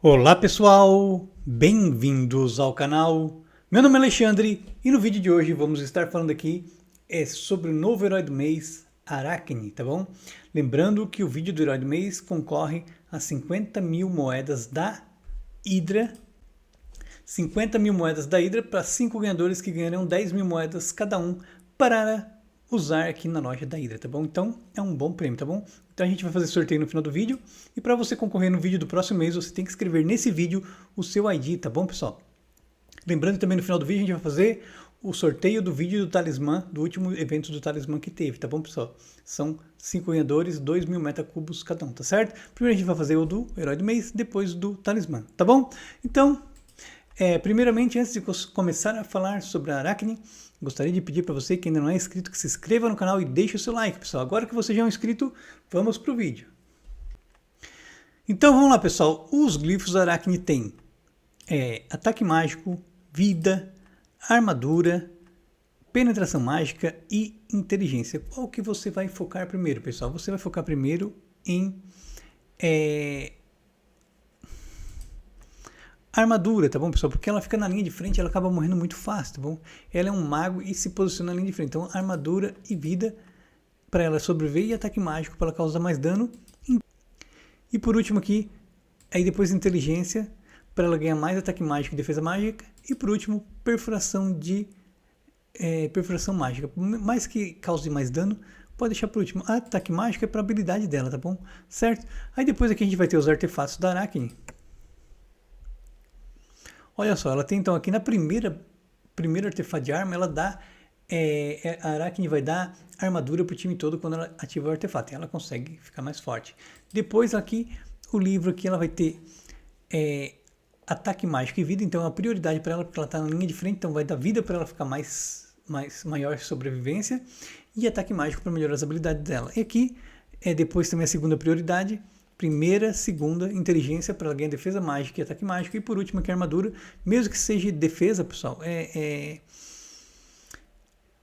Olá pessoal, bem-vindos ao canal. Meu nome é Alexandre e no vídeo de hoje vamos estar falando aqui sobre o novo herói do mês, Arachne, tá bom? Lembrando que o vídeo do herói do mês concorre a 50 mil moedas da Hydra. 50 mil moedas da Hydra para 5 ganhadores que ganharão 10 mil moedas cada um para usar aqui na loja da Hydra, tá bom? Então é um bom prêmio, tá bom? Então a gente vai fazer sorteio no final do vídeo e para você concorrer no vídeo do próximo mês você tem que escrever nesse vídeo o seu ID, tá bom, pessoal? Lembrando também no final do vídeo a gente vai fazer o sorteio do vídeo do talismã, do último evento do talismã que teve, tá bom, pessoal? São 5 ganhadores, 2 mil metacubos cada um, tá certo? Primeiro a gente vai fazer o do herói do mês, depois do talismã, tá bom? Então, primeiramente, antes de começar a falar sobre a Arachne, gostaria de pedir para você que ainda não é inscrito que se inscreva no canal e deixe o seu like, pessoal. Agora que você já é um inscrito, vamos para o vídeo. Então vamos lá, pessoal. Os glifos da Arachne têm ataque mágico, vida, armadura, penetração mágica e inteligência. Qual que você vai focar primeiro, pessoal? Você vai focar primeiro em armadura, tá bom, pessoal? Porque ela fica na linha de frente, ela acaba morrendo muito fácil, tá bom? Ela é um mago e se posiciona na linha de frente. Então, armadura e vida para ela sobreviver e ataque mágico para ela causar mais dano. E por último aqui, aí depois inteligência para ela ganhar mais ataque mágico e defesa mágica. E por último, perfuração mágica. Mais que cause mais dano, pode deixar por último. Ataque mágico é para habilidade dela, tá bom? Certo? Aí depois aqui a gente vai ter os artefatos da Arachne. Olha só, ela tem então aqui na primeiro artefato de arma, ela dá, a Arachne vai dar armadura para o time todo quando ela ativa o artefato, e ela consegue ficar mais forte. Depois aqui, o livro aqui, ela vai ter ataque mágico e vida, então é uma prioridade para ela, porque ela está na linha de frente, então vai dar vida para ela ficar maior sobrevivência, e ataque mágico para melhorar as habilidades dela. E aqui, depois também a segunda prioridade, primeira, segunda, inteligência para ela ganhar defesa mágica e ataque mágico. E por último aqui a armadura, mesmo que seja defesa, pessoal,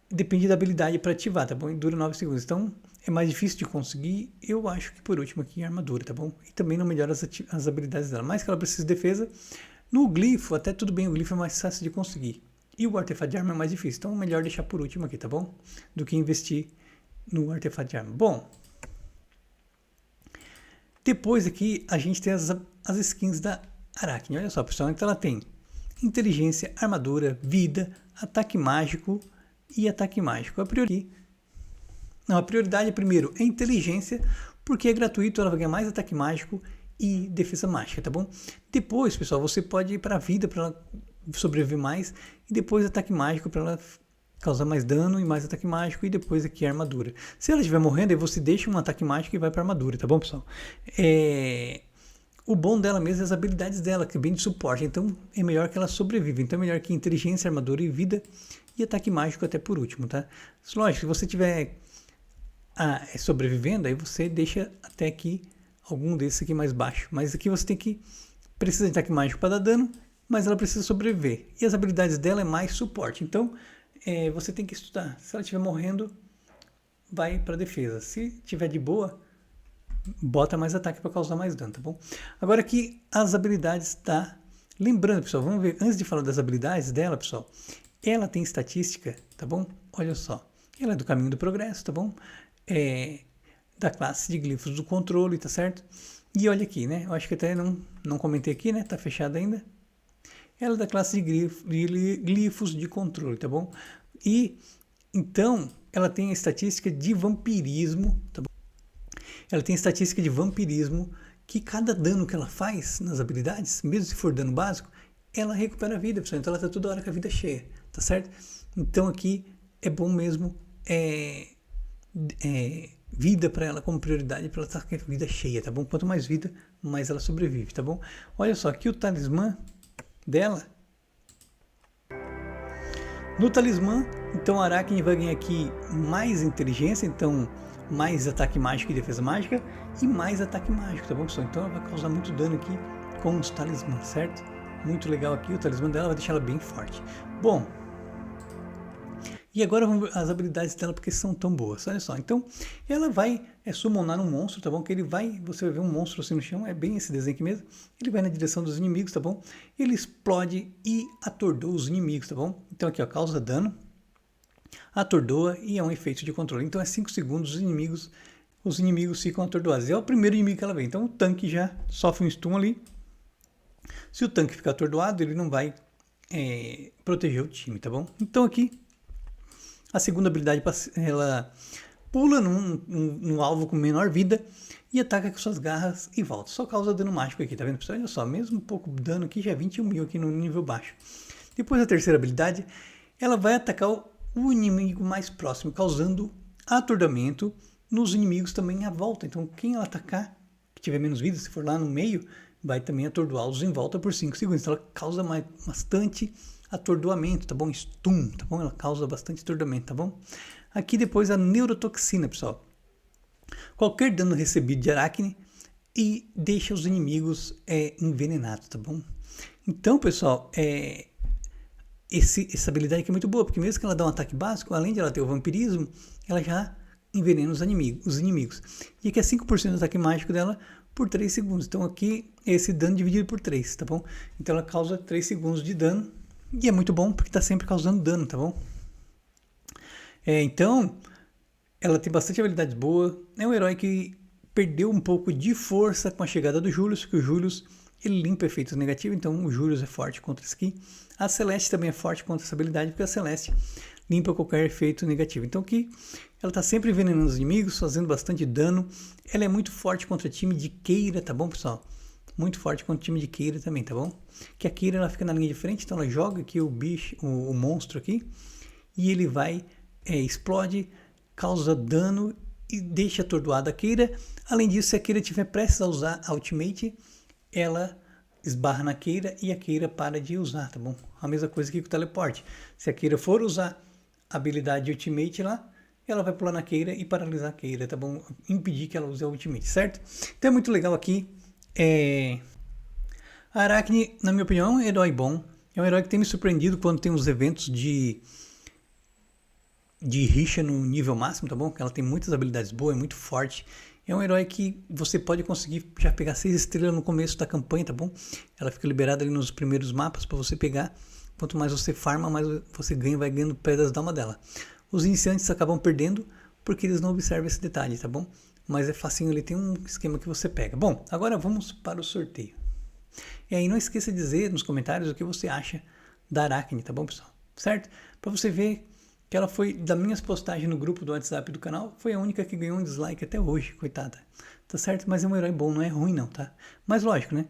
depende da habilidade para ativar, tá bom? E dura 9 segundos, então é mais difícil de conseguir. Eu acho que por último aqui a armadura, tá bom? E também não melhora as habilidades dela, mais que ela precisa de defesa. No glifo, até tudo bem, o glifo é mais fácil de conseguir. E o artefato de arma é mais difícil, então é melhor deixar por último aqui, tá bom? Do que investir no artefato de arma. Bom, depois aqui a gente tem as skins da Arachne. Olha só, pessoal, então ela tem inteligência, armadura, vida, ataque mágico e ataque mágico. A prioridade primeiro é inteligência, porque é gratuito, ela vai ganhar mais ataque mágico e defesa mágica, tá bom? Depois, pessoal, você pode ir para a vida para ela sobreviver mais e depois ataque mágico para ela causar mais dano e mais ataque mágico, e depois aqui a armadura. Se ela estiver morrendo, aí você deixa um ataque mágico e vai para armadura, tá bom, pessoal? O bom dela mesmo é as habilidades dela, que é bem de suporte, então é melhor que ela sobreviva. Então é melhor que inteligência, armadura e vida, e ataque mágico até por último, tá? Lógico, se você estiver sobrevivendo, aí você deixa até aqui algum desses aqui mais baixo. Mas aqui você precisa de ataque mágico para dar dano, mas ela precisa sobreviver. E as habilidades dela é mais suporte, então você tem que estudar. Se ela estiver morrendo, vai para defesa. Se estiver de boa, bota mais ataque para causar mais dano, tá bom? Agora aqui as habilidades da... Lembrando, pessoal, vamos ver, antes de falar das habilidades dela, pessoal, ela tem estatística, tá bom? Olha só, ela é do caminho do progresso, tá bom? Da classe de glifos do controle, tá certo? E olha aqui, né? Eu acho que até não comentei aqui, né? Tá fechado ainda. Ela é da classe de glifos de controle, tá bom? E, então, ela tem a estatística de vampirismo, tá bom? Ela tem a estatística de vampirismo, que cada dano que ela faz nas habilidades, mesmo se for dano básico, ela recupera a vida, pessoal. Então ela tá toda hora com a vida cheia, tá certo? Então aqui é bom mesmo vida para ela como prioridade, para ela estar com a vida cheia, tá bom? Quanto mais vida, mais ela sobrevive, tá bom? Olha só, aqui o talismã dela. No talismã, então a Arachne vai ganhar aqui mais inteligência, então mais ataque mágico e defesa mágica e mais ataque mágico, tá bom, pessoal? Então ela vai causar muito dano aqui com os talismãs, certo? Muito legal aqui, o talismã dela vai deixar ela bem forte. Bom, E agora vamos ver as habilidades dela, porque são tão boas. Olha só, então ela vai summonar um monstro, tá bom? Que ele vai, você vai ver um monstro assim no chão, é bem esse desenho aqui mesmo. Ele vai na direção dos inimigos, tá bom? Ele explode e atordoa os inimigos, tá bom? Então aqui, ó, causa dano, atordoa e é um efeito de controle. Então é 5 segundos, os inimigos ficam atordoados. É o primeiro inimigo que ela vê. Então o tanque já sofre um stun ali. Se o tanque ficar atordoado, ele não vai proteger o time, tá bom? Então aqui, a segunda habilidade, ela pula num alvo com menor vida e ataca com suas garras e volta. Só causa dano mágico aqui, tá vendo, pessoal? Olha só, mesmo um pouco dano aqui, já é 21 mil aqui no nível baixo. Depois a terceira habilidade, ela vai atacar o inimigo mais próximo, causando atordamento nos inimigos também à volta. Então quem ela atacar, que tiver menos vida, se for lá no meio, vai também atordoá-los em volta por 5 segundos. Então ela causa bastante atordoamento, tá bom? Stun, tá bom? Ela causa bastante atordoamento, tá bom? Aqui depois a neurotoxina, pessoal. Qualquer dano recebido de Arachne e deixa os inimigos envenenados, tá bom? Então, pessoal, essa habilidade aqui é muito boa, porque mesmo que ela dá um ataque básico, além de ela ter o vampirismo, ela já envenena os inimigos. E aqui é 5% do ataque mágico dela por 3 segundos. Então aqui é esse dano dividido por 3, tá bom? Então ela causa 3 segundos de dano. E é muito bom porque está sempre causando dano, tá bom? Então, ela tem bastante habilidades boas. É um herói que perdeu um pouco de força com a chegada do Julius, porque o Julius ele limpa efeitos negativos, então o Julius é forte contra isso aqui. A Celeste também é forte contra essa habilidade, porque a Celeste limpa qualquer efeito negativo. Então aqui ela está sempre envenenando os inimigos, fazendo bastante dano. Ela é muito forte contra time de Keira, tá bom, pessoal? Muito forte contra o time de Keira também, tá bom? Que a Keira ela fica na linha de frente, então ela joga aqui o bicho, o monstro aqui, e ele vai, explode, causa dano e deixa atordoada a Keira. Além disso, se a Keira estiver prestes a usar a Ultimate, ela esbarra na Keira e a Keira para de usar, tá bom? A mesma coisa aqui com o teleporte. Se a Keira for usar a habilidade Ultimate lá, ela vai pular na Keira e paralisar a Keira, tá bom? Impedir que ela use a Ultimate, certo? Então é muito legal aqui. A Arachne, na minha opinião, é um herói bom. É um herói que tem me surpreendido quando tem os eventos de rixa no nível máximo, tá bom? Ela tem muitas habilidades boas, é muito forte. É um herói que você pode conseguir já pegar 6 estrelas no começo da campanha, tá bom? Ela fica liberada ali nos primeiros mapas para você pegar. Quanto mais você farma, mais você vai ganhando pedras da alma dela. Os iniciantes acabam perdendo porque eles não observam esse detalhe, tá bom? Mas é facinho, ele tem um esquema que você pega. Bom, agora vamos para o sorteio. E aí não esqueça de dizer nos comentários o que você acha da Arachne, tá bom, pessoal? Certo? Para você ver que ela foi, das minhas postagens no grupo do WhatsApp do canal, foi a única que ganhou um dislike até hoje, coitada. Tá certo? Mas é um herói bom, não é ruim não, tá? Mas lógico, né?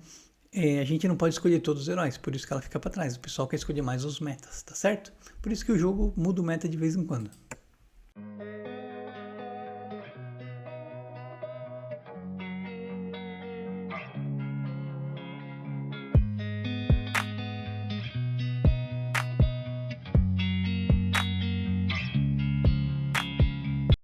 A gente não pode escolher todos os heróis, por isso que ela fica para trás. O pessoal quer escolher mais os metas, tá certo? Por isso que o jogo muda o meta de vez em quando.